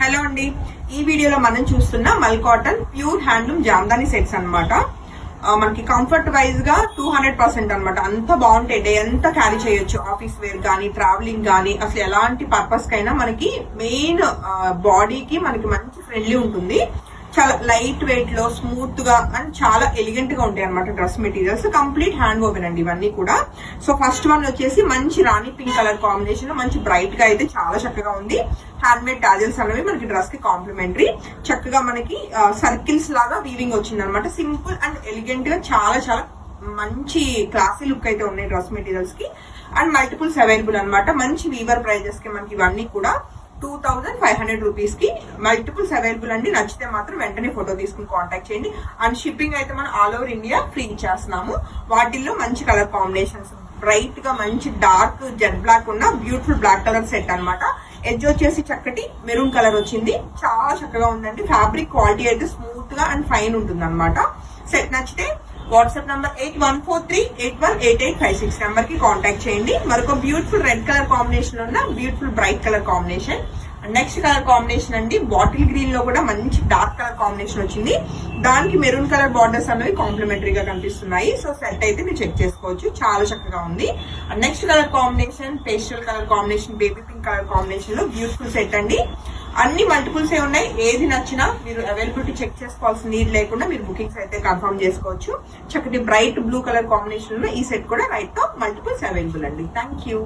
Hello అండి, ఈ వీడియోలో మనం చూస్తున్న మల్ cotton pure handloom Jamdani sets అన్నమాట. మనకి కంఫర్ట్ వైజ్ గా 200% అనమాట. అంత బాగుంటాయి, డే అంతా క్యారీ చేయొచ్చు. ఆఫీస్ వేర్ గానీ, ట్రావెలింగ్ గానీ, అసలు ఎలాంటి పర్పస్ కైనా మనకి మెయిన్ బాడీకి మనకి మంచి ఫ్రెండ్లీ ఉంటుంది. చాలా లైట్ వెయిట్ లో స్మూత్ గా అండ్ చాలా ఎలిగెంట్ గా ఉంటాయి అనమాట. Dress materials complete hand woven అండి ఇవన్నీ కూడా. సో ఫస్ట్ వన్ వచ్చేసి మంచి రాణి పింక్ కలర్ కాంబినేషన్, మంచి బ్రైట్ గా అయితే చాలా చక్కగా ఉంది. హ్యాండ్ మేడ్ టాజిల్స్ అనేవి మనకి డ్రెస్ కి కాంప్లిమెంటరీ. చక్కగా మనకి సర్కిల్స్ లాగా వీవింగ్ వచ్చింది అనమాట. సింపుల్ అండ్ ఎలిగెంట్ గా చాలా చాలా మంచి క్లాసీ లుక్ అయితే ఉన్నాయి డ్రెస్ మెటీరియల్స్ కి. అండ్ మల్టిపుల్స్ అవైలబుల్ అనమాట. మంచి వీవర్ ప్రైజెస్ కి మనకి ఇవన్నీ కూడా 2500 రూపీస్ కి మల్టిపుల్స్ అవైలబుల్ అండి. నచ్చితే మాత్రం వెంటనే ఫోటో తీసుకుని కాంటాక్ట్ చేయండి. అండ్ షిప్పింగ్ అయితే మనం ఆల్ ఓవర్ ఇండియా ఫ్రీ ఇచ్చేస్తున్నాము. వాటిల్లో మంచి కలర్ కాంబినేషన్స్, బ్రైట్ గా మంచి డార్క్ జెడ్ బ్లాక్ ఉన్న బ్యూటిఫుల్ బ్లాక్ కలర్ సెట్ అనమాట. ఎడ్జ్ వచ్చేసి చక్కటి మెరూన్ కలర్ వచ్చింది. చాలా చక్కగా ఉందండి. ఫ్యాబ్రిక్ క్వాలిటీ అయితే స్మూత్ గా అండ్ ఫైన్ ఉంటుంది అనమాట. సెట్ నచ్చితే వాట్సాప్ నంబర్ 8143818856 నెంబర్ కి కాంటాక్ట్ చేయండి. మరొక బ్యూటిఫుల్ రెడ్ కలర్ కాంబినేషన్ ఉన్న beautiful bright colour combination. Next colour combination అండి బాటిల్ గ్రీన్ లో కూడా మంచి డార్క్ కలర్ కాంబినేషన్ వచ్చింది. దానికి మెరూన్ కలర్ బార్డర్స్ అనేవి కాంప్లిమెంటరీగా కనిపిస్తున్నాయి. సో సెట్ అయితే మీరు చెక్ చేసుకోవచ్చు, చాలా చక్కగా ఉంది. Next colour combination pastel colour combination, baby pink colour combination లో బ్యూటిఫుల్ సెట్ అండి. అన్ని మల్టిపుల్స్ ఏ ఉన్నాయి. ఏది నచ్చినా మీరు అవైలబిలిటీ చెక్ చేసుకోవాల్సిన నీడ్ లేకుండా మీరు బుకింగ్స్ అయితే కన్ఫర్మ్ చేసుకోవచ్చు. చక్కటి బ్రైట్ బ్లూ కలర్ కాంబినేషన్ లో ఈ సెట్ కూడా రైట్ తో మల్టిపుల్స్ అవైలబుల్ అండి. Thank you.